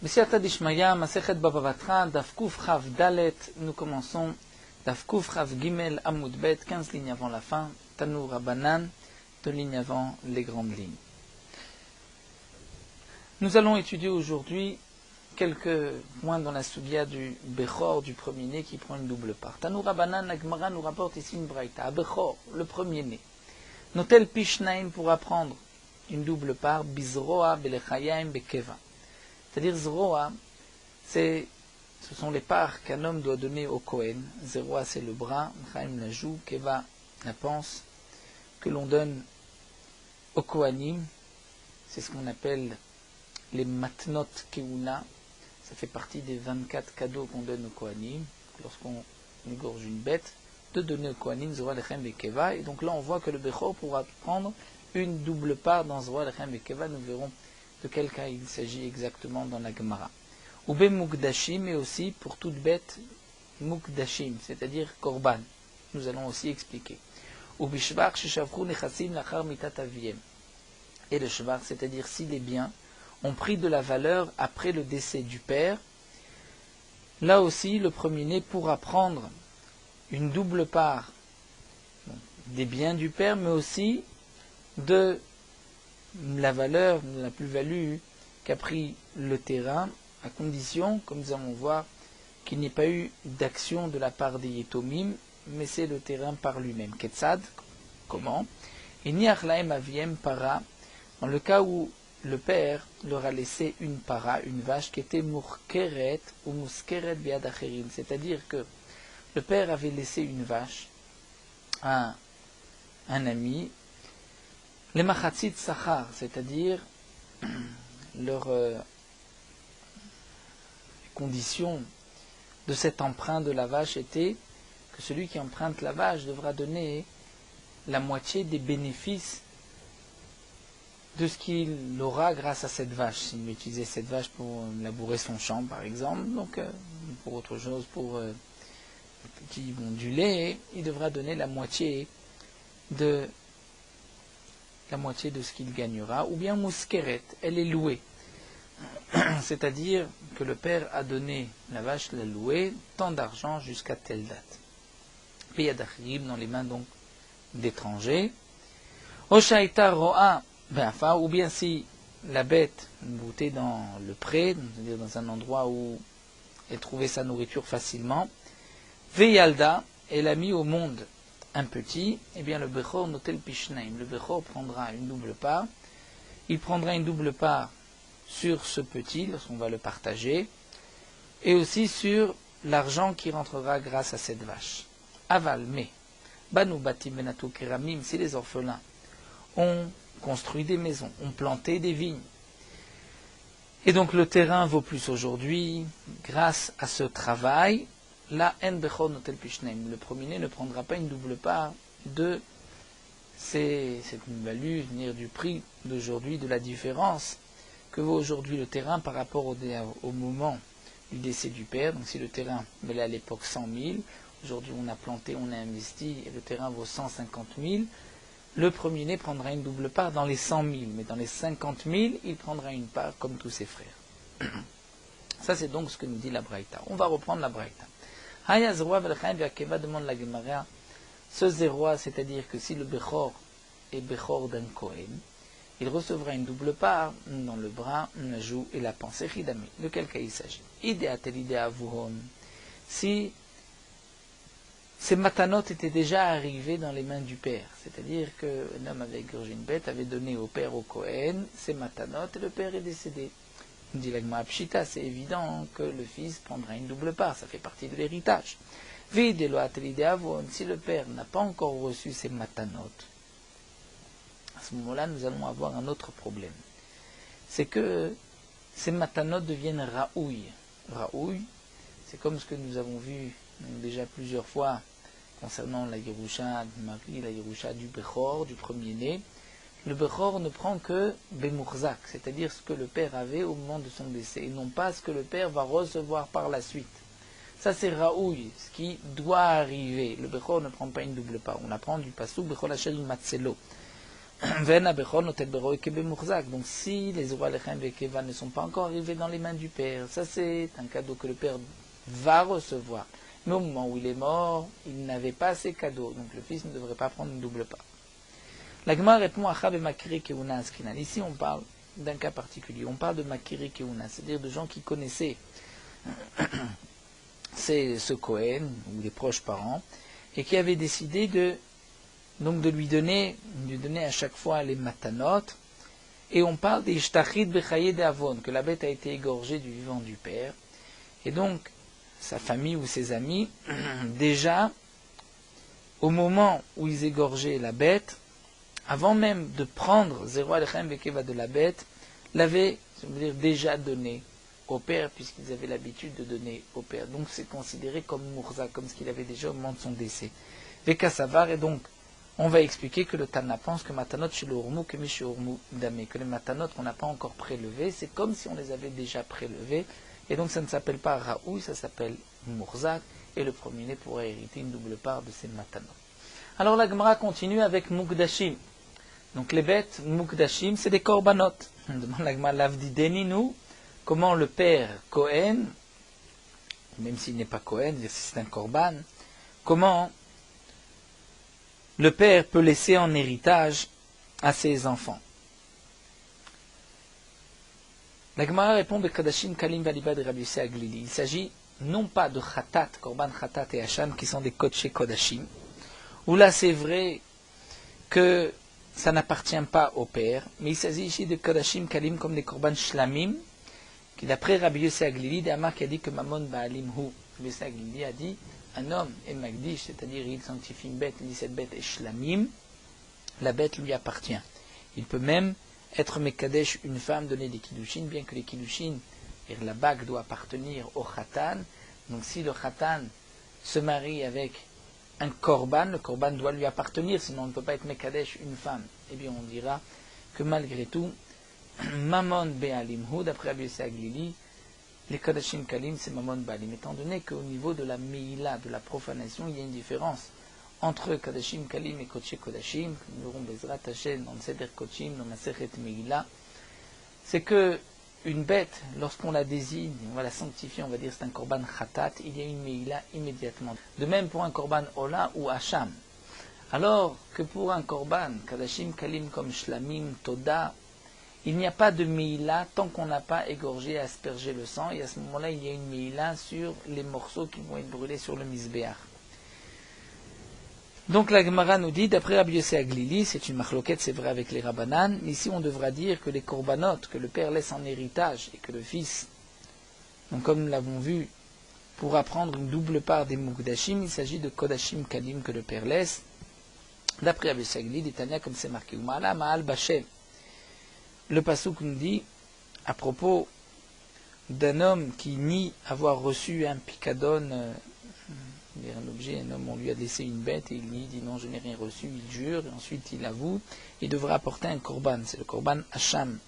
B'siyata d'Ishmaya, Masechet Baba Batra, Daf Kuf Chav Dalet, nous commençons Daf Kuf Chav Gimel Amud Bet, 15 lignes avant la fin, Tanu Rabbanan, 2 lignes avant les grandes lignes. Nous allons étudier aujourd'hui quelques points dans la Sugia du Bechor, du premier-né, qui prend une double part. Tanu Rabbanan, la Gemara nous rapporte ici une braïta. Bechor, le premier-né. Notel Pishnaim pour apprendre une double part, Bizroa Belechayim Bekeva. C'est-à-dire, Zroa, ce sont les parts qu'un homme doit donner au Kohen. Zroa, c'est le bras, Chaim la joue, Keva, la panse, que l'on donne au Kohanim. C'est ce qu'on appelle les matnot keuna. Ça fait partie des 24 cadeaux qu'on donne au Kohanim, lorsqu'on égorge une bête, de donner au Kohanim, Zroa, Lechem et Keva. Et donc là, on voit que le Bechor pourra prendre une double part dans Zroa, Lechem et Keva. Nous verrons de quel cas il s'agit exactement dans la Gemara. Oube Mukdashim, et aussi pour toute bête Mukdashim, c'est-à-dire Korban. Nous allons aussi expliquer. Oube Shvar, Sheshavru Nechassim, Lachar Mitat Aviem. Et le Shvar, c'est-à-dire si les biens ont pris de la valeur après le décès du père, là aussi le premier-né pourra prendre une double part des biens du père, mais aussi de la valeur, la plus-value qu'a pris le terrain, à condition, comme nous allons voir, qu'il n'y ait pas eu d'action de la part des Yetomim, mais c'est le terrain par lui-même. Ketzad, comment? Et Niachlaem Aviem para, dans le cas où le père leur a laissé une para, une vache qui était Murkeret ou Muskeret Biad Acherim, c'est-à-dire que le père avait laissé une vache à un ami, les Machatzit Sachar, c'est-à-dire leur condition de cet emprunt de la vache était que celui qui emprunte la vache devra donner la moitié des bénéfices de ce qu'il aura grâce à cette vache. S'il utilisait cette vache pour labourer son champ, par exemple, donc pour autre chose, pour du lait, il devra donner la moitié de ce qu'il gagnera, ou bien Muskeret, elle est louée. C'est-à-dire que le père a donné la vache, l'a louée, tant d'argent jusqu'à telle date. Piyadachrim, dans les mains donc d'étrangers. Oshaita ro'a, ou bien si la bête boutait dans le pré, c'est-à-dire dans un endroit où elle trouvait sa nourriture facilement, Veyalda, elle a mis au monde un petit, eh bien le Bechor notel Pishnaim. Le Bechor prendra une double part. Il prendra une double part sur ce petit, lorsqu'on va le partager, et aussi sur l'argent qui rentrera grâce à cette vache. Aval, mais, Banu Batim Benatu Keramim, si les orphelins ont construit des maisons, ont planté des vignes, et donc le terrain vaut plus aujourd'hui, grâce à ce travail, la en bechor notel pishnaim. Le premier-né ne prendra pas une double part de cette value, venir du prix d'aujourd'hui, de la différence que vaut aujourd'hui le terrain par rapport au moment du décès du père. Donc si le terrain valait à l'époque 100 000, aujourd'hui on a planté, on a investi, et le terrain vaut 150 000, le premier-né prendra une double part dans les 100 000, mais dans les 50 000, il prendra une part comme tous ses frères. Ça c'est donc ce que nous dit la Braïta. On va reprendre la Braïta. Haya Zroa Velchaim Vakeva demande la Gemara, ce Zroa, c'est-à-dire que si le Bechor est Bechor d'un Kohen, il recevra une double part dans le bras, la joue et la pensée Chidami. De quel cas il s'agit? Idéatel idéa vuhon. Si ces matanot étaient déjà arrivés dans les mains du père, c'est-à-dire qu'un homme avait égorgé une bête, avait donné au père au Kohen ces matanot et le père est décédé. Dit la Gemara Pshita, c'est évident que le fils prendra une double part, ça fait partie de l'héritage. Si le père n'a pas encore reçu ses matanot, à ce moment-là, nous allons avoir un autre problème. C'est que ces matanot deviennent raouilles. Raouilles, c'est comme ce que nous avons vu déjà plusieurs fois concernant la Yerusha du mari, la Yerusha du Bechor, du premier-né. Le Bechor ne prend que Bemurzak, c'est-à-dire ce que le père avait au moment de son décès, et non pas ce que le père va recevoir par la suite. Ça c'est Raoui, ce qui doit arriver. Le Bechor ne prend pas une double part. On apprend du Pasuk Bechor Hachel Matzelo. Donc si les Zerua Lechem Vekeva ne sont pas encore arrivés dans les mains du père, ça c'est un cadeau que le père va recevoir. Mais au moment où il est mort, il n'avait pas ces cadeaux, donc le fils ne devrait pas prendre une double part. La Gemara répond à Chab et Makiri Keuna Askinan. Ici on parle d'un cas particulier, on parle de Makiri Keuna, c'est-à-dire de gens qui connaissaient ce Kohen, ou les proches parents, et qui avaient décidé de lui donner à chaque fois les matanot, et on parle des Ishtachid Bechaye de Avon, que la bête a été égorgée du vivant du père, et donc sa famille ou ses amis, déjà, au moment où ils égorgeaient la bête, avant même de prendre Zerua Lechem Vekeva de la bête, l'avaient, déjà donné au père, puisqu'ils avaient l'habitude de donner au père. Donc c'est considéré comme Mourza, comme ce qu'il avait déjà au moment de son décès. Vekasavar, et donc, on va expliquer que le Tana pense que Matanot chez le Urmu, que Miché Urmu Damé, que les Matanot qu'on n'a pas encore prélevés, c'est comme si on les avait déjà prélevés, et donc ça ne s'appelle pas Raoui, ça s'appelle Mourzak, et le premier-né pourrait hériter une double part de ces Matanot. Alors la Gemara continue avec Mukdashim. Donc les bêtes Mukdashim, c'est des korbanot. On demande la Gemara Lavdideni, nous, comment le père Kohen, même s'il n'est pas Kohen, c'est un korban, comment le père peut laisser en héritage à ses enfants. La Gemara répond Bekadashim Kalim Valiba de Rabbi Yossi Aglili. Il s'agit non pas de Khatat, Korban Khatat et Hacham, qui sont des Kodesh Kodashim, où là c'est vrai que ça n'appartient pas au père, mais il s'agit ici de Kodashim Kalim comme des Korban Shlamim, qui d'après Rabbi Yossi Aglili, d'Amar qui a dit que Mamon Baalim Hu. Rabbi Yossi Aglili a dit un homme est Magdish, c'est-à-dire il sanctifie une bête, il dit cette bête est Shlamim, la bête lui appartient. Il peut même être Mekadesh, une femme, donner des Kiddushin, bien que les Kiddushin, et la bague doit appartenir au Khatan. Donc si le Khatan se marie avec un Korban, le Korban doit lui appartenir, sinon on ne peut pas être Mekadesh, une femme. Eh bien on dira que malgré tout, Mamon Be'alimhu, d'après Rabbi Yossi Aglili, les Kodashim Kalim, c'est Mamon Baalim. Étant donné qu'au niveau de la Meila, de la profanation, il y a une différence entre Kodashim Kalim et Kodesh Kodashim, que nous aurons Bezrat Hashem dans le Seder Kodashim, dans la Sechet Meila, c'est que une bête, lorsqu'on la désigne, on va la sanctifier, on va dire c'est un Korban Khatat, il y a une Meila immédiatement. De même pour un Korban Ola ou Hacham. Alors que pour un Korban, Kodashim Kalim comme Shlamim, Toda, il n'y a pas de Meila tant qu'on n'a pas égorgé et aspergé le sang, et à ce moment-là, il y a une Meila sur les morceaux qui vont être brûlés sur le Mizbeach. Donc la Gemara nous dit, d'après Rabbi Yossi Aglili, c'est une machloquette, c'est vrai avec les Rabbanan, mais ici on devra dire que les korbanot que le père laisse en héritage et que le fils, donc comme nous l'avons vu, pourra prendre une double part des Mukdashim, il s'agit de Kodashim Kalim que le père laisse. D'après Rabbi Yossi Aglili, Tania comme c'est marqué, Umala Ma'al Bashem. Le passouk nous dit, à propos d'un homme qui nie avoir reçu un picadon, un objet, un homme, on lui a laissé une bête et il dit non, je n'ai rien reçu, il jure, et ensuite il avoue, il devra apporter un korban, c'est le korban Hacham.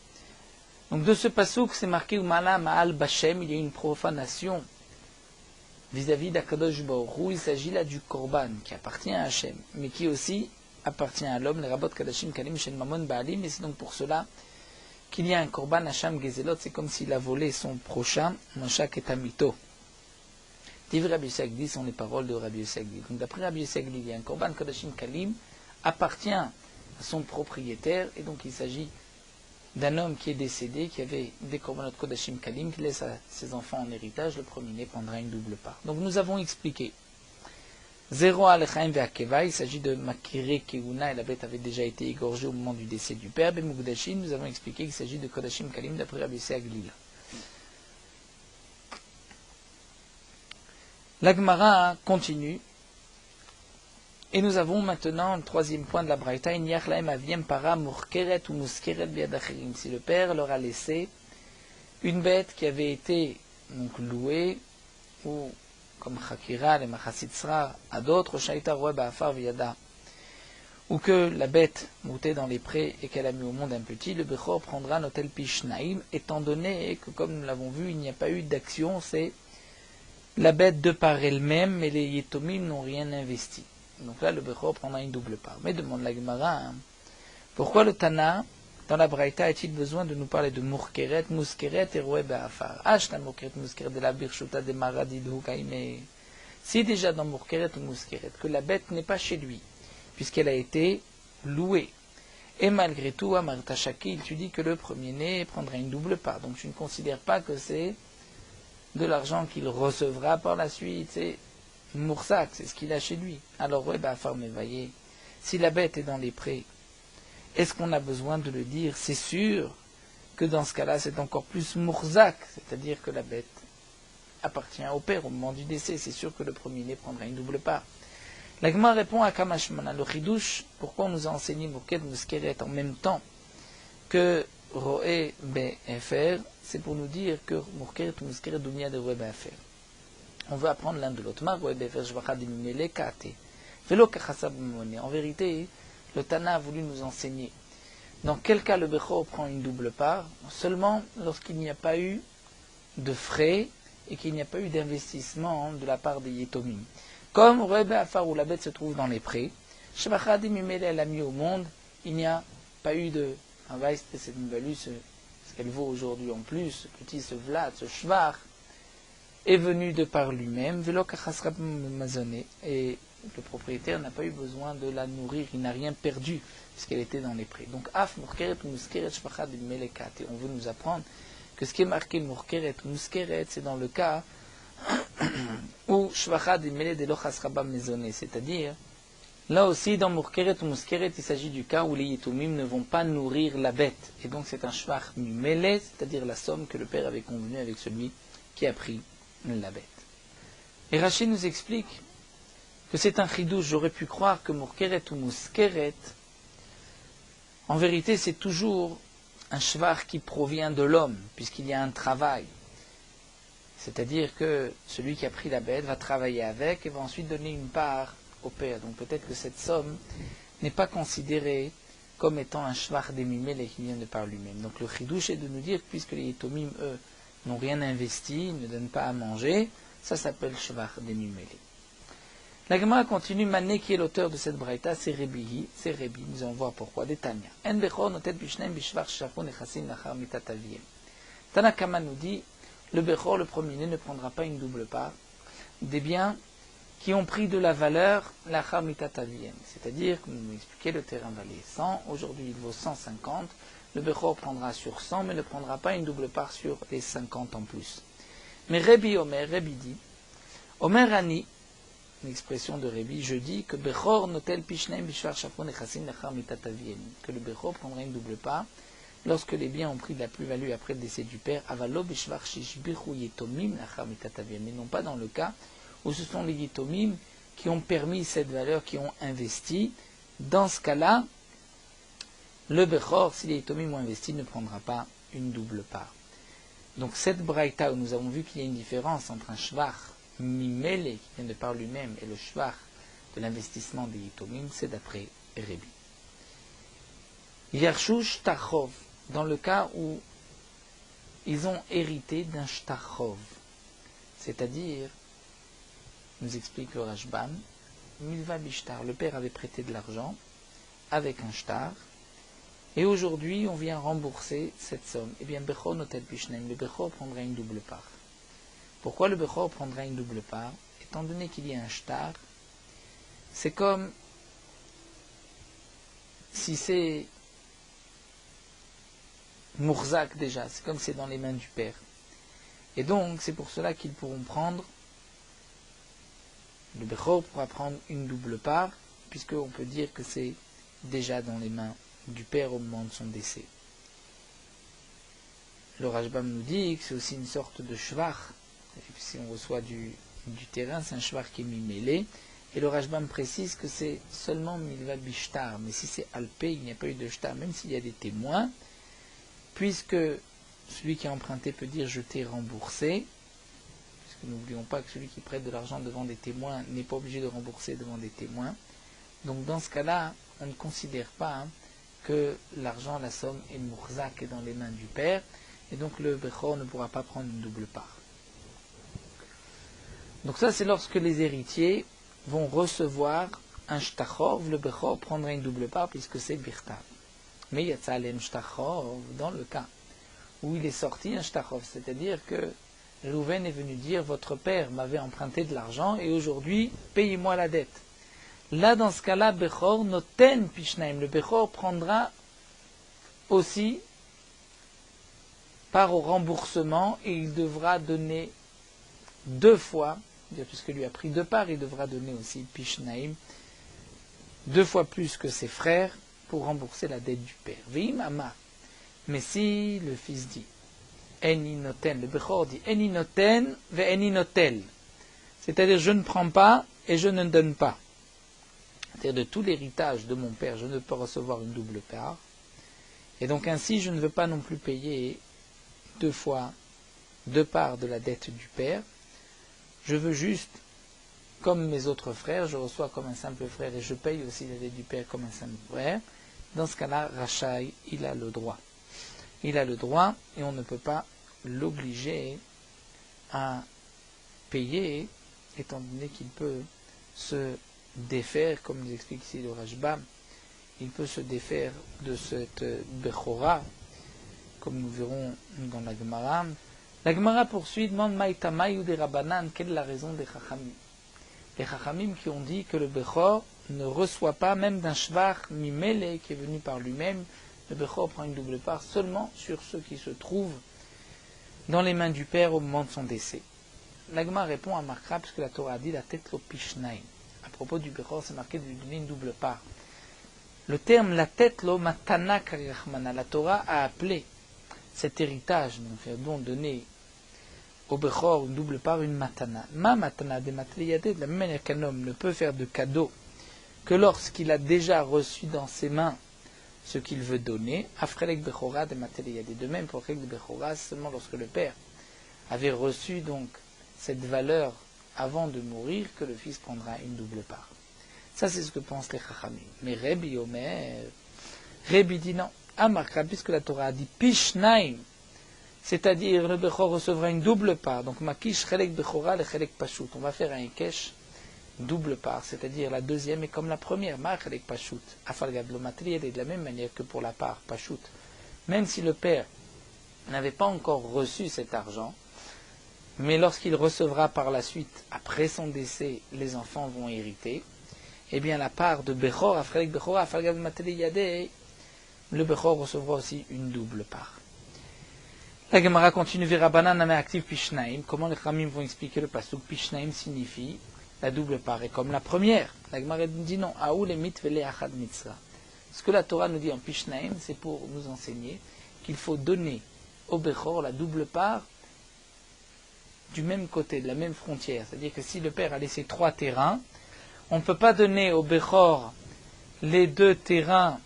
Donc de ce passouk, c'est marqué Umala Ma'al Bashem, il y a une profanation vis-à-vis d'Akadosh Baruch Hu, il s'agit là du korban qui appartient à Hachem, mais qui aussi appartient à l'homme, les Rabot Kadashim Kalim Shen Mamon Baalim, et c'est donc pour cela qu'il y a un korban Hacham Gezelot, c'est comme s'il a volé son prochain, Mashak et Amito. Tivre Rabbi Yossi Aglili sont les paroles de Rabbi Yossi Aglili. Donc d'après Rabbi Yossi Aglili, il y a un korban Kodashim Kalim appartient à son propriétaire, et donc il s'agit d'un homme qui est décédé, qui avait des korbanot Kodashim Kalim, qui laisse à ses enfants en héritage, le premier-né prendra une double part. Donc nous avons expliqué Zero Alechaim Ve'akeva, il s'agit de Makire Keuna, et la bête avait déjà été égorgée au moment du décès du père. Bemukdashim, nous avons expliqué qu'il s'agit de Kodashim Kalim d'après Rabbi Yossi Aglili. La Gemara continue, et nous avons maintenant le troisième point de la Braïta, Inyach lahem aviem para murkeret ou muskeret biad acherim. Si le père leur a laissé une bête qui avait été donc louée, ou comme Chakira, les Machassitsra, à d'autres, Shaita Roe Ba'afar Viada, ou que la bête montait dans les prés et qu'elle a mis au monde un petit, le Bechor prendra Notel Pishnaim, étant donné que, comme nous l'avons vu, il n'y a pas eu d'action, c'est la bête de par elle-même, mais les Yetomim n'ont rien investi. Donc là, le Bechor prendra une double part. Mais demande la Gemara, Pourquoi le Tana, dans la Braïta, a-t-il besoin de nous parler de Murkeret, Muskeret et Roé Be'afar? Ashta Murkeret, Muskeret de la Birshuta de Maradid Hukaime. Si déjà dans Murkeret ou Muskeret, que la bête n'est pas chez lui, puisqu'elle a été louée, et malgré tout, à Martashakil, tu dis que le premier-né prendra une double part. Donc tu ne considères pas que c'est de l'argent qu'il recevra par la suite. C'est Moursak, c'est ce qu'il a chez lui. Alors, ouais, bah, voyez, si la bête est dans les prés, est-ce qu'on a besoin de le dire? C'est sûr que dans ce cas-là, c'est encore plus Moursak, c'est-à-dire que la bête appartient au père au moment du décès. C'est sûr que le premier-né prendra une double part. La Gemara répond à Kamashmana, le Chidouche, pourquoi on nous a enseigné Murket Muskeret en même temps que Roé Be'efer, c'est pour nous dire que Murket Muskeret Dounia de Roé Be'efer. On veut apprendre l'un de l'autre. Roé Be'efer Shvacha Dimimele Kate. Velo Kachasab Mone. En vérité, le Tana a voulu nous enseigner dans quel cas le Bechor prend une double part, seulement lorsqu'il n'y a pas eu de frais et qu'il n'y a pas eu d'investissement de la part des Yetomim. Comme Roé Be'afar où la bête se trouve dans les prés, Shvacha Dimimele elle a mis au monde, il n'y a pas eu de travail, c'est une value, ce qu'elle vaut aujourd'hui en plus, ce petit, ce vlad, ce shvar, est venu de par lui-même, Velo Kachasrab Mazoné, et le propriétaire n'a pas eu besoin de la nourrir, il n'a rien perdu, puisqu'elle était dans les prés. Donc, Af Murkeret Muskeret Shvacha Dimimele Kate, on veut nous apprendre que ce qui est marqué Murkeret Muskeret, c'est dans le cas ou Shvacha Dimele de Lochasraba Mazoné, c'est-à-dire, là aussi, dans Murkeret ou Muskeret, il s'agit du cas où les Yitomim ne vont pas nourrir la bête. Et donc, c'est un Shvach Mimele, c'est-à-dire la somme que le père avait convenue avec celui qui a pris la bête. Et Rachid nous explique que c'est un chidouche. J'aurais pu croire que Murkeret ou Muskeret, en vérité, c'est toujours un Shvach qui provient de l'homme, puisqu'il y a un travail. C'est-à-dire que celui qui a pris la bête va travailler avec et va ensuite donner une part au père. Donc peut-être que cette somme n'est pas considérée comme étant un shvar des mimel qui vient de par lui-même. Donc le chidouche est de nous dire que puisque les Yetomim, eux, n'ont rien investi, ne donnent pas à manger, ça s'appelle shvar des mimel. La Gemara continue, Mané qui est l'auteur de cette braïta, c'est Rebi, nous allons voir pourquoi, des Tanya. En bechor notet bishnem bishvar shafon echasim lachar mitat aviem. Tanakama nous dit, le bechor, le premier-né, ne prendra pas une double part des biens qui ont pris de la valeur la Mitat Aviem. C'est-à-dire, comme nous expliqué, le terrain valait 100, aujourd'hui il vaut 150, le Bechor prendra sur 100, mais ne prendra pas une double part sur les 50 en plus. Mais Rebi Omer, Rebi dit, Omer Ani, une expression de Rebi, je dis que Bechor notel pishneim bishvar shafon echasim lachar mitat aviem, que le Bechor prendra une double part lorsque les biens ont pris de la plus-value après le décès du père, avalo bishvar shishbichu yetomim lachar mitat aviem, mais non pas dans le cas où ce sont les Yitomim qui ont permis cette valeur, qui ont investi. Dans ce cas-là, le Bechor, si les Yitomim ont investi, ne prendra pas une double part. Donc cette braïta où nous avons vu qu'il y a une différence entre un shvar mimele, qui vient de par lui-même, et le shvar de l'investissement des Yitomim, c'est d'après Rebi. Yarshu Shtachov, dans le cas où ils ont hérité d'un Shtachov, c'est-à-dire, nous explique le Rashbam, Milva Bishtar, le père avait prêté de l'argent avec un shtar, et aujourd'hui on vient rembourser cette somme. Eh bien, Bechor notel Bishnem, le Bechor prendra une double part. Pourquoi le Bechor prendra une double part? Étant donné qu'il y a un shtar, c'est comme si c'est Mourzak déjà, c'est comme si c'est dans les mains du père. Et donc, c'est pour cela qu'ils pourront prendre le Bechor pourra prendre une double part, puisqu'on peut dire que c'est déjà dans les mains du père au moment de son décès. Le Rashbam nous dit que c'est aussi une sorte de shvar. Si on reçoit du terrain, c'est un shvar qui est mi-mêlé. Et le Rashbam précise que c'est seulement milva bishtar. Mais si c'est alpé, il n'y a pas eu de shtar, même s'il y a des témoins, puisque celui qui a emprunté peut dire je t'ai remboursé. N'oublions pas que celui qui prête de l'argent devant des témoins n'est pas obligé de rembourser devant des témoins. Donc dans ce cas-là, on ne considère pas que l'argent, la somme est mourzak, est dans les mains du père, et donc le Bechor ne pourra pas prendre une double part. Donc ça, c'est lorsque les héritiers vont recevoir un shtachov, le Bechor prendra une double part puisque c'est birtav. Mais yatsa alem shtachov, dans le cas où il est sorti un shtachov, c'est-à-dire que Rouven est venu dire, votre père m'avait emprunté de l'argent et aujourd'hui, payez-moi la dette. Là, dans ce cas-là, Bechor noten pishnaim, le Bechor prendra aussi part au remboursement et il devra donner 2 fois, puisque lui a pris 2 parts, il devra donner aussi pishnaim, 2 fois plus que ses frères pour rembourser la dette du père. Vim ama. Mais si le fils dit, eni noten, le Bechor dit, eni noten ve eni notel, c'est-à-dire je ne prends pas et je ne donne pas. C'est-à-dire de tout l'héritage de mon père, je ne peux recevoir une double part. Et donc ainsi, je ne veux pas non plus payer 2 fois 2 parts de la dette du père. Je veux juste, comme mes autres frères, je reçois comme un simple frère et je paye aussi la dette du père comme un simple frère. Dans ce cas-là, Rachai, il a le droit. Il a le droit et on ne peut pas l'obliger à payer, étant donné qu'il peut se défaire, comme nous explique ici le Rashba, il peut se défaire de cette Bechora, comme nous verrons dans la Gemara. La Gemara poursuit, demande Maïtamaï ou des Rabbanan, quelle est la raison des Chachamim? Les Chachamim qui ont dit que le Bechor ne reçoit pas, même d'un Shvach Mimele qui est venu par lui-même, le Bechor prend une double part seulement sur ceux qui se trouvent dans les mains du père au moment de son décès. La Gemara répond à Markra, puisque la Torah a dit la tête lo pishnaim. À propos du Bechor, c'est marqué de lui donner une double part. Le terme la tête lo matana karirachmana, la Torah a appelé cet héritage, donc donné au Bechor une double part, une matana. Ma matana de matliyade, de la même manière qu'un homme ne peut faire de cadeau que lorsqu'il a déjà reçu dans ses mains ce qu'il veut donner, afrelek bechora de matliyade. De même pour Afrelek bechora, seulement lorsque le père avait reçu donc cette valeur avant de mourir que le fils prendra une double part. Ça, c'est ce que pensent les Chachamim. Mais Rebbi Omer, Rebbi dit non. Amarka, puisque la Torah a dit Pishnaim, c'est-à-dire le Bechor recevra une double part. Donc, Makish Chelek Bechora, le Chelek Pashut. On va faire un Ekesh double part, c'est-à-dire la deuxième est comme la première. Ma Chelek Pashut. Afalgad lo Matriel est de la même manière que pour la part Pashut. Même si le père n'avait pas encore reçu cet argent, mais lorsqu'il recevra par la suite, après son décès, les enfants vont hériter, eh bien la part de Bechor, Afrelek Bechora, Afalgad Matriel, le Bechor recevra aussi une double part. La Gemara continue, Verabanan Name active Pishnaim. Comment les Khamim vont expliquer le pasuk? Pishnaim signifie la double part est comme la première. La Gemara dit non, Aou le mit vele achad mitzra. Ce que la Torah nous dit en Pishnaim, c'est pour nous enseigner qu'il faut donner au Bechor la double part du même côté, de la même frontière. C'est-à-dire que si le père a laissé 3 terrains, on ne peut pas donner au Bechor les 2 terrains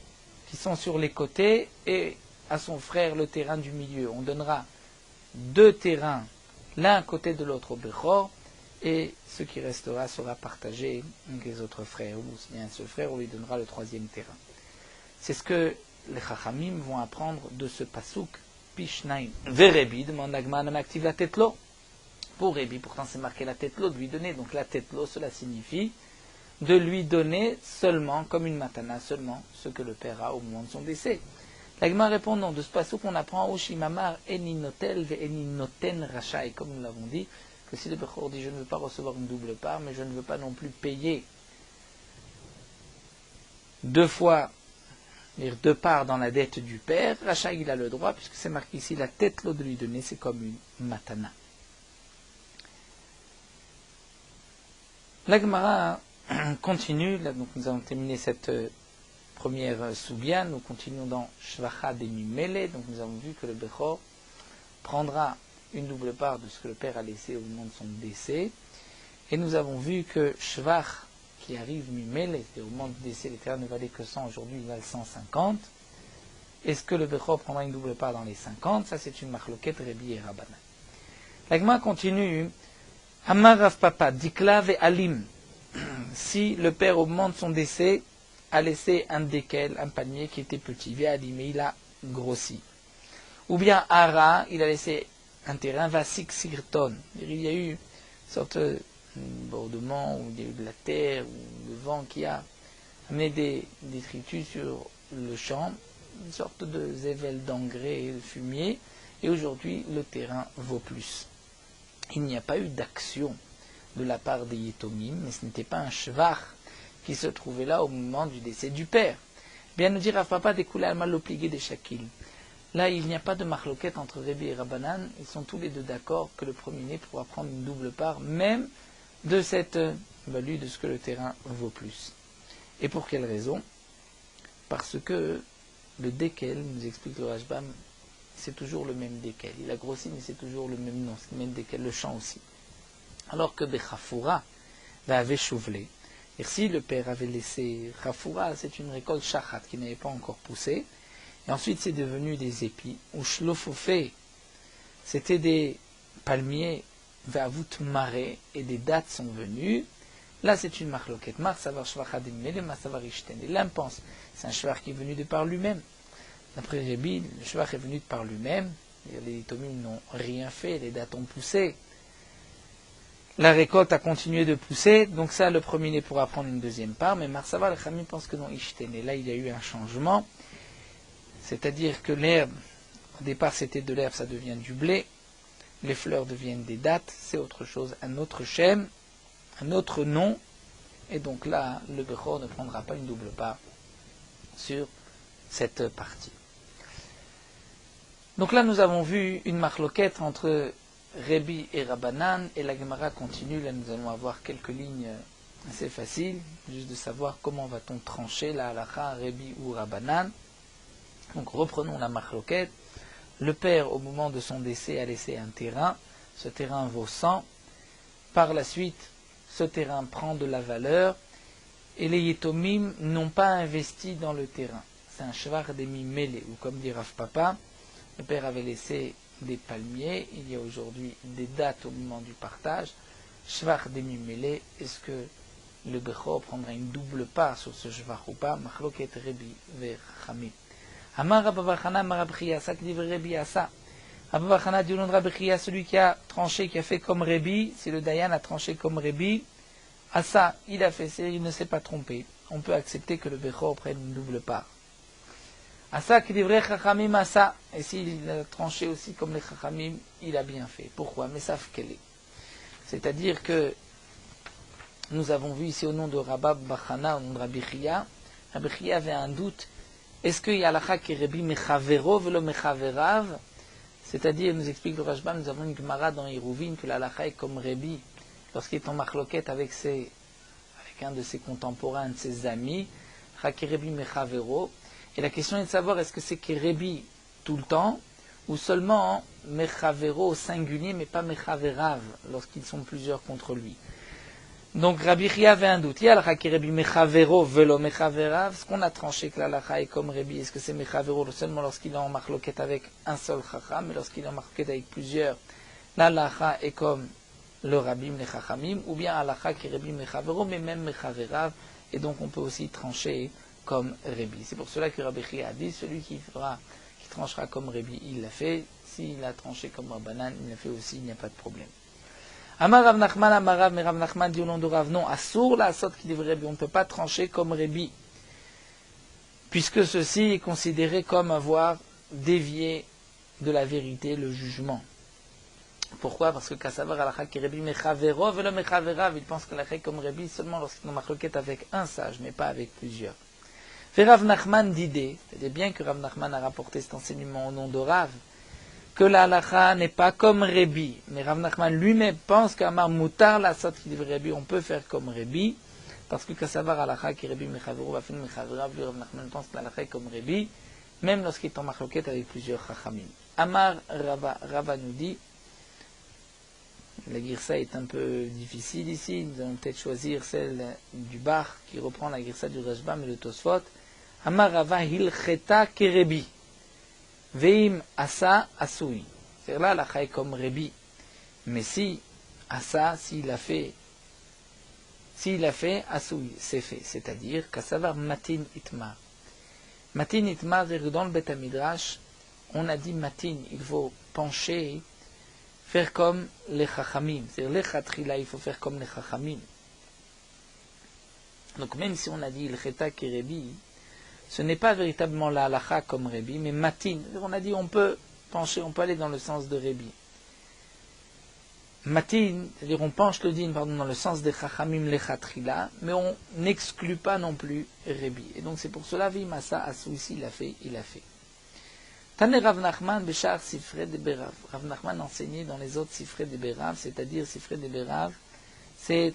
qui sont sur les côtés et à son frère le terrain du milieu. On donnera 2 terrains l'un à côté de l'autre au Bechor et ce qui restera sera partagé avec les autres frères. Ou s'il y a un seul frère, on lui donnera le 3e terrain. C'est ce que les Chachamim vont apprendre de ce pasuk Pishnaim. Verebi demande Agman active la tête l'eau. Pour Rebi, pourtant c'est marqué la tête l'eau de lui donner. Donc la tête l'eau, cela signifie de lui donner seulement, comme une matana, seulement ce que le père a au moment de son décès. L'Agma répond non, de ce pasuk on apprend Oshimamar eninotel ve eninoten rachai, comme nous l'avons dit, que si le Bechor dit je ne veux pas recevoir une double part, mais je ne veux pas non plus payer 2 fois, 2 parts dans la dette du père, rachai il a le droit, puisque c'est marqué ici la tête l'eau de lui donner, c'est comme une matana. L'Agmara continue, là, donc nous avons terminé cette première soubia, nous continuons dans Shvacha Demimele, donc nous avons vu que le Bechor prendra une double part de ce que le père a laissé au moment de son décès, et nous avons vu que Shvach qui arrive Mimele, c'est-à-dire au moment du décès, les terres ne valaient que 100, aujourd'hui ils valent 150, est-ce que le Bechor prendra une double part dans les 50? Ça c'est une marloquette Rebi et Rabbanan. L'Agma continue, Amar Rav Papa, Dikla ve Alim, si le père au moment de son décès a laissé un dékel, un palmier qui était petit, mais il a grossi. Ou bien Ara, il a laissé un terrain, Vasik Sirton. Il y a eu une sorte de bordement, ou il y a eu de la terre, ou le vent qui a amené des détritus sur le champ. une sorte de zével d'engrais et de fumier, et aujourd'hui le terrain vaut plus. Il n'y a pas eu d'action de la part des Yetomim, mais ce n'était pas un shvar qui se trouvait là au moment du décès du père. Bien nous dire Rav Papa découlé al mal obligé des Shakil. Là, il n'y a pas de marloquette entre Rebbe et Rabbanan, ils sont tous les deux d'accord que le premier-né pourra prendre une double part, même de cette value de ce que le terrain vaut plus. Et pour quelle raison? Parce que le Dekel, nous explique le Rashbam, c'est toujours le même Dekel. Il a grossi, mais c'est toujours le même nom, c'est le même Dekel, le champ aussi. Alors que Bechafoura avait chouvelé. Et si le père avait laissé Chafoura, c'est une récolte shachat qui n'avait pas encore poussé. Et ensuite, c'est devenu des épis. Ou shlofofé, c'était des palmiers, ve'avut maré, et des dattes sont venues. Là, c'est une marloquette. Mar savar shvachad mele, mar savar ishten. Et l'un pense, c'est un shvar qui est venu de par lui-même. D'après Rébi, le shvar est venu de par lui-même. Les tomim n'ont rien fait, les dattes ont poussé. La récolte a continué de pousser, donc ça, le premier-né pourra prendre une deuxième part, mais Marsava, le Khamim pense que non, Ishten. Et là, il y a eu un changement, c'est-à-dire que l'herbe, au départ c'était de l'herbe, ça devient du blé, les fleurs deviennent des dattes, c'est autre chose, un autre shem, un autre nom, et donc là, le Bechor ne prendra pas une double part sur cette partie. Donc là, nous avons vu une marloquette entre Rebbi et Rabbanan, et la Gemara continue. Là, nous allons avoir quelques lignes assez faciles, juste de savoir comment va-t-on trancher la halakha, Rebbi ou Rabbanan. Donc, reprenons la marloquette. Le père, au moment de son décès, a laissé un terrain. Ce terrain vaut 100. Par la suite, ce terrain prend de la valeur, et les Yetomim n'ont pas investi dans le terrain. C'est un shvar demi mêlé, ou comme dit Rav Papa, le père avait laissé des palmiers, il y a aujourd'hui des dates au moment du partage. Shvar demi-mêlé, est-ce que le Bechor prendra une double part sur ce shvar ou pas? Machloket Rebi ver Chamim. Amar Rabba bar Chana, Amar Rabbi Chia, ça que dit Rebi Asa. Rabba bar Chana dit au nom de Rabbi Chia, celui qui a tranché, qui a fait comme Rebi, si le Dayan a tranché comme Rebi, Asa, il a fait, il ne s'est pas trompé. On peut accepter que le Bechor prenne une double part. Asa qui livrait Chachamim Asa, et s'il a tranché aussi comme les Chachamim, il a bien fait. Pourquoi? Mais savent quel est. C'est-à-dire que nous avons vu ici au nom de Rabba Bachana, au nom de Rabbi Chia, Rabbi Chia avait un doute. Est-ce que Yalacha qui Rebi Mechavero velo Mechaverav? C'est-à-dire, nous explique le Rashbam, nous avons une Gemara dans Hiruvin que l'Alacha est comme Rebi, lorsqu'il est en marloquette avec un de ses contemporains, un de ses amis, Chaki Rebi Mechavero. Et la question est de savoir est-ce que c'est Kerebi tout le temps, ou seulement Mechavero au singulier, mais pas Mechaverav, lorsqu'ils sont plusieurs contre lui. Donc Rabbi Chia avait un doute. Yalcha Kerebi Mechavero velo Mechaverav. Ce qu'on a tranché que l'Alacha est comme Rebi, est-ce que c'est Mechavero seulement lorsqu'il est en marloquette avec un seul Chacham, mais lorsqu'il est en marloquette avec plusieurs, l'Alacha est comme le Rabbi les Chachamim, ou bien Alacha Kerebi Mechavero, mais même Mechaverav, et donc on peut aussi trancher comme Rebi. C'est pour cela que Rabbi Chia a dit, celui qui tranchera comme Rebi, il l'a fait. S'il a tranché comme Rabbanan, il l'a fait aussi, il n'y a pas de problème. Amar Rav Nachman, Amar Rav, mais Rav Nachman dit au nom de Rav, non, Assour la Asot qui dit Rebi, on ne peut pas trancher comme Rebi, puisque ceci est considéré comme avoir dévié de la vérité, le jugement. Pourquoi? Parce que Kassavar Alacha qui Rebi Mechavero, velo Mechaverav, il pense que l'Alacha est comme Rebi seulement lorsqu'il est en marloquette avec un sage, mais pas avec plusieurs. Fait Rav Nachman d'idée, c'est bien que Rav Nachman a rapporté cet enseignement au nom de Rav, que la halacha n'est pas comme Rebi, mais Rav Nachman lui-même pense qu'Amar Mutar la sot qui dit Rebi, on peut faire comme Rebi, parce que Kassavar halacha qui Rebi Mechavero va faire Mechaverav, lui Rav Nachman pense que la halacha est comme Rebi, même lorsqu'il est en marloquette avec plusieurs chachamim. Amar Rava nous dit, la girsa est un peu difficile ici, nous allons peut-être choisir celle du Bar qui reprend la girsa du Rashbam et le Tosfot. Amar Rava hilcheta kerebi, veim asa asui. C'est-à-dire là, la chaye comme Rebi. Mais si asa, s'il a fait asui, c'est fait. C'est-à-dire qu'asavar matin itmar. Matin itmar, c'est-à-dire dans le Bet HaMidrash, on a dit matin, il faut pencher, faire comme les chachamim. C'est-à-dire les chatrila, il faut faire comme les chachamim. Donc même si on a dit ilcheta kerebi, ce n'est pas véritablement la halacha comme Rébi, mais matin. On a dit on peut pencher, on peut aller dans le sens de Rébi. Matin, c'est-à-dire on penche le din dans le sens des chachamim lechatrila, mais on n'exclut pas non plus Rébi. Et donc c'est pour cela, Vimasa Asou ici, il a fait. Tane Rav Nachman Beshar Sifrei de Berav. Rav Nachman enseignait dans les autres Sifrei de Berav, c'est-à-dire Sifrei de Berav, c'est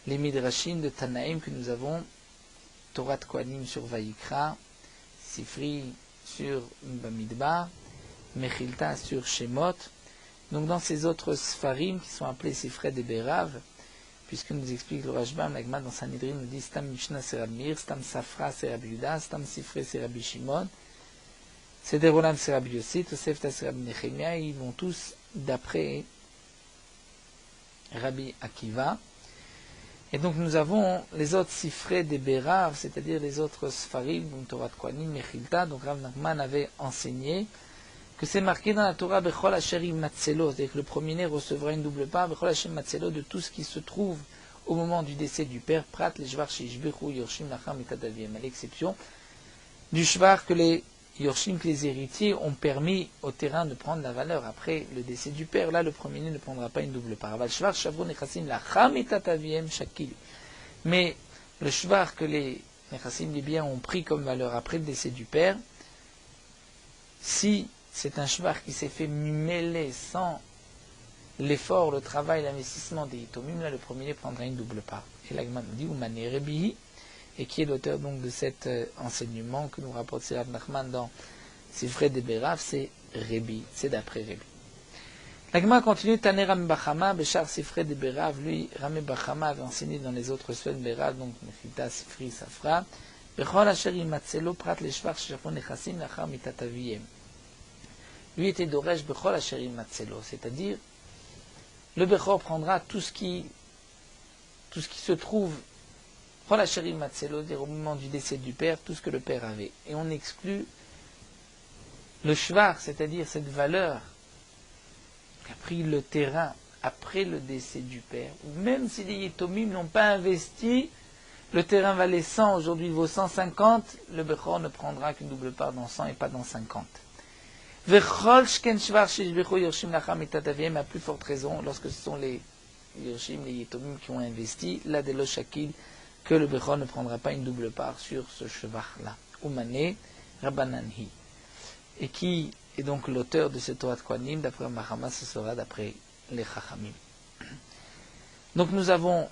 les Midrashim de Tanaïm que nous avons, Torah Kohanim sur Vayikra, Sifri sur Bamidbar, Mechilta sur Shemot. Donc dans ces autres Sfarim qui sont appelés Sifrei de Berav, puisque nous explique le Rashbam, l'Agma dans Sanhedrin nous dit Stam Mishnah c'est Rabbi Meir, Stam Safra c'est Rabbi Yuda, Stam Sifrei c'est Rabbi Shimon, Seder Olam c'est Rabbi Yossi, Tosefta c'est Rabbi Nechemia, ils vont tous d'après Rabbi Akiva. Et donc nous avons les autres Sifrei de Berav, c'est-à-dire les autres Sfarim, donc Torah Kohanim, Mechilta. Donc Rav Nachman avait enseigné que c'est marqué dans la Torah Bechol Asher Matzelo, c'est-à-dire que le premier-né recevra une double part, Bechol Asher Matzelo, de tout ce qui se trouve au moment du décès du père, Prat, les Shvar, Shishbechu, Yorshim, Nacham, Mitadaviem, à l'exception du Shvar que les Yorshim, que les héritiers ont permis au terrain de prendre la valeur après le décès du père. Là, le premier-né ne prendra pas une double part. Aval Shvar, Shavron, Nechassim, Nacham, Mitadaviem, Shakil. Mais le Shvar que les Nechassim, les biens, ont pris comme valeur après le décès du père, si c'est un shvar qui s'est fait mêler sans l'effort, le travail, l'investissement des Yitomim, là le premier prendra une double part. Et l'Agma nous dit, Oumane Rebi, et qui est l'auteur donc de cet enseignement que nous rapporte Rav Nachman dans Sifrei de Berav, c'est Rebi, c'est d'après Rebi. L'Agma continue, Tane Rami Bachama, Bechar Sifrei de Berav, lui, Rami Bachama avait enseigné dans les autres soins de Berav, donc Mechita, Sifri, Safra, Bechol Asher Imatzelo, Prat les Shvar, Shafon Nechassim, Lachar Mitataviyem. Lui était d'Oresh Bechol Asherim Matzelo, c'est-à-dire le Bechor prendra tout ce qui se trouve Bechol Asherim Matzelo, c'est-à-dire au moment du décès du père, tout ce que le père avait. Et on exclut le Shvar, c'est-à-dire cette valeur qu'a pris le terrain après le décès du père, ou même si les Yitomim n'ont pas investi, le terrain valait 100, aujourd'hui il vaut 150, le Bechor ne prendra qu'une double part dans 100 et pas dans 50. À plus forte raison, lorsque ce sont les Yoshim, les Yitomim qui ont investi, là de l'Oshakil, que le Bechor ne prendra pas une double part sur ce Shvar-là. Oumane Rabbananhi. Et qui est donc l'auteur de cette Torah de Kohanim, d'après Mahama, ce sera d'après les Chachamim. Donc nous avons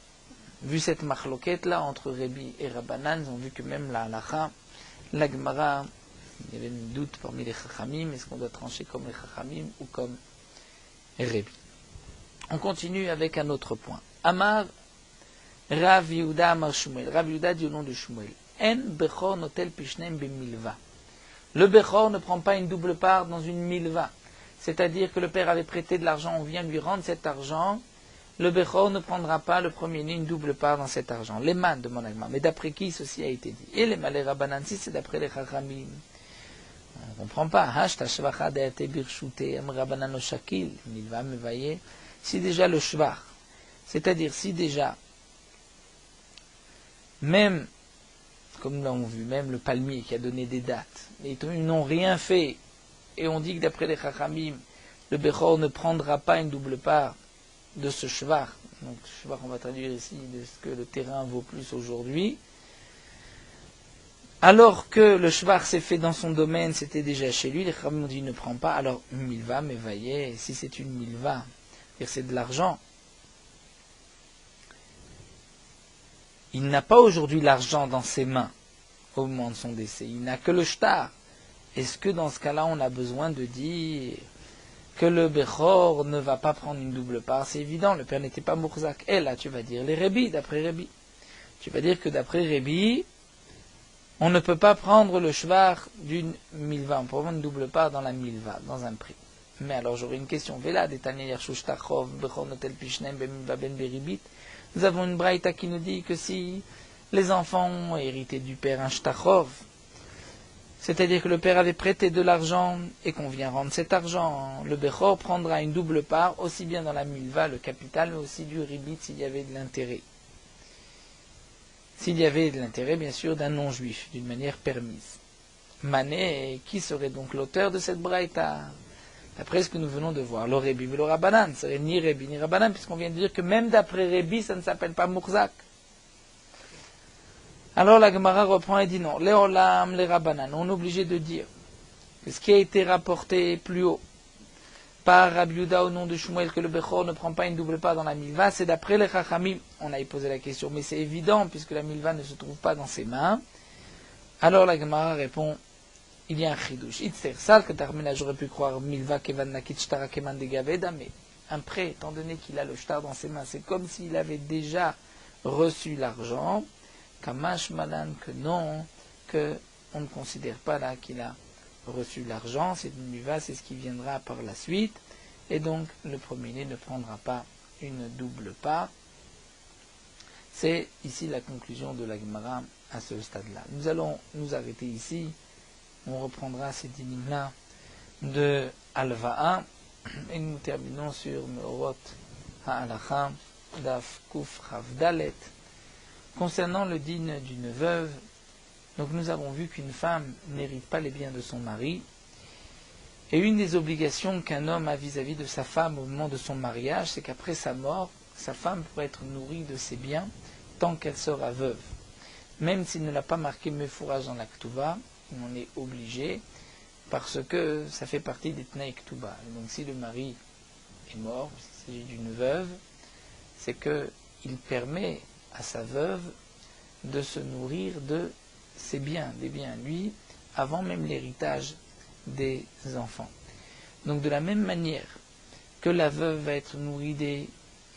vu cette machloket-là entre Rebi et Rabbanan, nous avons vu que même la halacha, la Gemara, il y avait un doute parmi les Chachamim, est-ce qu'on doit trancher comme les Chachamim ou comme Rebi. On continue avec un autre point. Amar Rav Yehuda Amar Shmuel. Rav Yehuda dit au nom de Shmuel. En Bechor notel pishnem b'milva. Le Bechor ne prend pas une double part dans une milva. C'est-à-dire que le père avait prêté de l'argent, on vient lui rendre cet argent. Le Bechor ne prendra pas le premier-né une double part dans cet argent. Les man de mon agma. Mais d'après qui ceci a été dit? Et les malais Rabbanan, si c'est d'après les Chachamim. On ne comprend pas. Si déjà le shvar, c'est-à-dire si déjà, même, comme nous l'avons vu, même le palmier qui a donné des dates, ils n'ont rien fait, et on dit que d'après les Chachamim, le Bechor ne prendra pas une double part de ce shvar. Donc, shvar, on va traduire ici de ce que le terrain vaut plus aujourd'hui. Alors que le shvar s'est fait dans son domaine, c'était déjà chez lui, les Chachamim ont dit ne prend pas, alors milva, mais voyez, si c'est une milva, c'est de l'argent. Il n'a pas aujourd'hui l'argent dans ses mains au moment de son décès, il n'a que le shtar. Est-ce que dans ce cas-là, on a besoin de dire que le Bechor ne va pas prendre une double part? C'est évident, le père n'était pas Mourzak. Et là, tu vas dire les Rébi, d'après Rébi. Tu vas dire que d'après Rébi, on ne peut pas prendre le shvar d'une milva. On peut prendre une double part dans la milva, dans un prix. Mais alors j'aurais une question. Nous avons une braïta qui nous dit que si les enfants ont hérité du père un shtachov, c'est-à-dire que le père avait prêté de l'argent et qu'on vient rendre cet argent, le Bechor prendra une double part, aussi bien dans la milva, le capital, mais aussi du ribit s'il y avait de l'intérêt. s'il y avait de l'intérêt, bien sûr, d'un non-juif, d'une manière permise. Mané, qui serait donc l'auteur de cette braïta? D'après ce que nous venons de voir, le Rébi ou le Rabbanan, ce serait ni Rébi ni Rabbanan, puisqu'on vient de dire que même d'après Rébi, ça ne s'appelle pas Mourzak. Alors la Gemara reprend et dit non, les Olam, les Rabbanan, on est obligé de dire que ce qui a été rapporté plus haut par Rabbi Yehuda au nom de Shmuel, que le Bechor ne prend pas une double part dans la Milva, c'est d'après les Chachamim. On a y posé la question, mais c'est évident, puisque la Milva ne se trouve pas dans ses mains. Alors la Gemara répond, il y a un chidouche. Itzer sal que Tarmena, j'aurais pu croire Milva kevan nakit shtara keman de gaveda, mais un prêt, étant donné qu'il a le shtar dans ses mains, c'est comme s'il avait déjà reçu l'argent. Kamash malan, que non, que on ne considère pas là qu'il a reçu l'argent, c'est une milva, c'est ce qui viendra par la suite, et donc le premier-né ne prendra pas une double part. C'est ici la conclusion de la Gemara à ce stade-là. Nous allons nous arrêter ici, on reprendra ces dynimes-là de Alva'a, et nous terminons sur Meorot Ha'alacha, Daf Kuf Chav Dalet. Concernant le dîne d'une veuve, donc nous avons vu qu'une femme n'hérite pas les biens de son mari, et une des obligations qu'un homme a vis-à-vis de sa femme au moment de son mariage, c'est qu'après sa mort, sa femme pourrait être nourrie de ses biens tant qu'elle sera veuve. Même s'il ne l'a pas marqué Mefourage dans la Ktuva, on en est obligé, parce que ça fait partie des Tnaï Ktuba. Donc si le mari est mort, s'il s'agit d'une veuve, c'est qu'il permet à sa veuve de se nourrir de ses biens, des biens à lui, avant même l'héritage des enfants. Donc de la même manière que la veuve va être nourrie des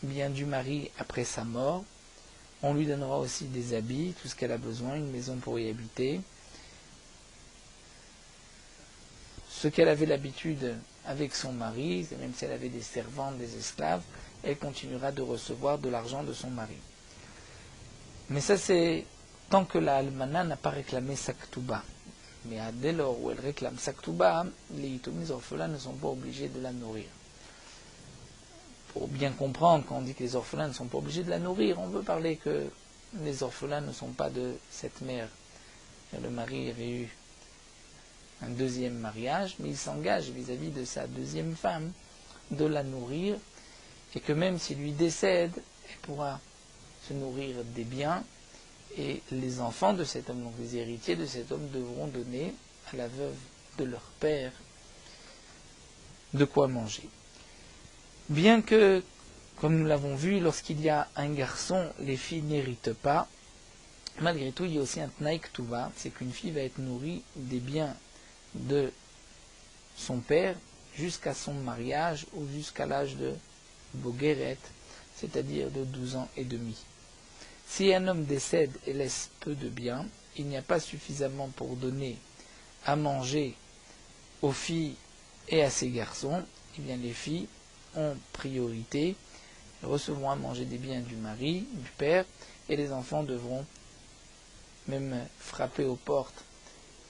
biens du mari après sa mort, on lui donnera aussi des habits, tout ce qu'elle a besoin, une maison pour y habiter. Ce qu'elle avait l'habitude avec son mari, même si elle avait des servantes, des esclaves, elle continuera de recevoir de l'argent de son mari. Mais ça, c'est tant que la almana n'a pas réclamé sa ktuba. Mais dès lors où elle réclame sa ktuba, les yitomis orphelins ne sont pas obligés de la nourrir. Pour bien comprendre, quand on dit que les orphelins ne sont pas obligés de la nourrir, on veut parler que les orphelins ne sont pas de cette mère. Le mari avait eu un deuxième mariage, mais il s'engage vis-à-vis de sa deuxième femme de la nourrir, et que même s'il lui décède, elle pourra se nourrir des biens, et les enfants de cet homme, donc les héritiers de cet homme, devront donner à la veuve de leur père de quoi manger. Bien que, comme nous l'avons vu, lorsqu'il y a un garçon, les filles n'héritent pas, malgré tout, il y a aussi un tnaï ktuva, c'est qu'une fille va être nourrie des biens de son père jusqu'à son mariage ou jusqu'à l'âge de Bogeret, c'est-à-dire de 12 ans et demi. Si un homme décède et laisse peu de biens, il n'y a pas suffisamment pour donner à manger aux filles et à ses garçons, eh bien les filles ont priorité, recevront à manger des biens du mari, du père, et les enfants devront même frapper aux portes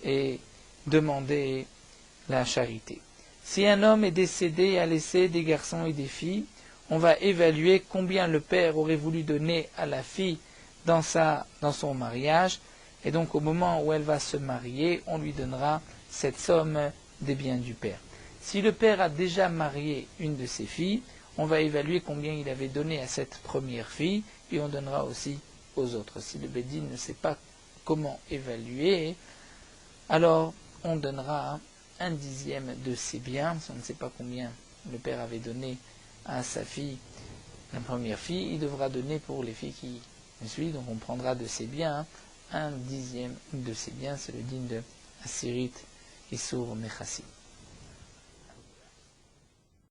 et demander la charité. Si un homme est décédé et a laissé des garçons et des filles, on va évaluer combien le père aurait voulu donner à la fille dans son mariage, et donc au moment où elle va se marier, on lui donnera cette somme des biens du père. Si le père a déjà marié une de ses filles, on va évaluer combien il avait donné à cette première fille, et on donnera aussi aux autres. Si le Bédine ne sait pas comment évaluer, alors on donnera un dixième de ses biens. Si on ne sait pas combien le père avait donné à sa fille, la première fille, il devra donner pour les filles qui suivent, donc on prendra de ses biens un dixième de ses biens, c'est le digne de Asirit Issour Mechassi.